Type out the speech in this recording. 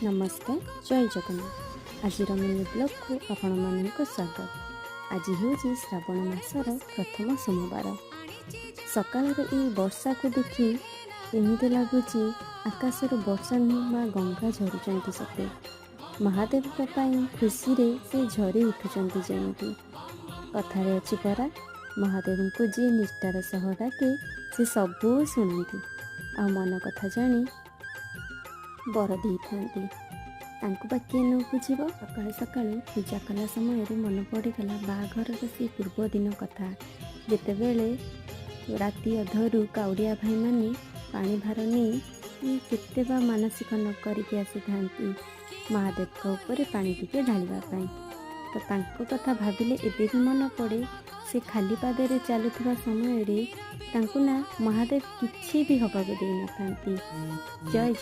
नमस्कार जय जगन्नाथ आज मिनी ब्लॉग को आपण मानक स्वागत। आज हूँ श्रावण मासर प्रथम सोमवार। सकाल वर्षा को देखी एमती लगुच आकाशर वर्षा नुह माँ गंगा झरुंट सते महादेव खुशी से झरी उठुंट जमी कथार अच्छी परा महादेव को जी निष्ठार सह डाके से सबू शुणती आ मन कथा जानी बर दे था किए न बुझब। सका सका पूजा कला समय मन पड़गला बाघर से पूर्व दिन कथा जितेबले राति अधरू काउड़िया भाई माने पानी भार नहीं केते मानसिक न करके आसी था महादेव ऊपर पानी टिके ढालिबाई। तो तांको कथा भाविले एबे भी मन पड़े से खाली पादे चलुवा समय ना महादेव किसी भी हवा दे न था। जय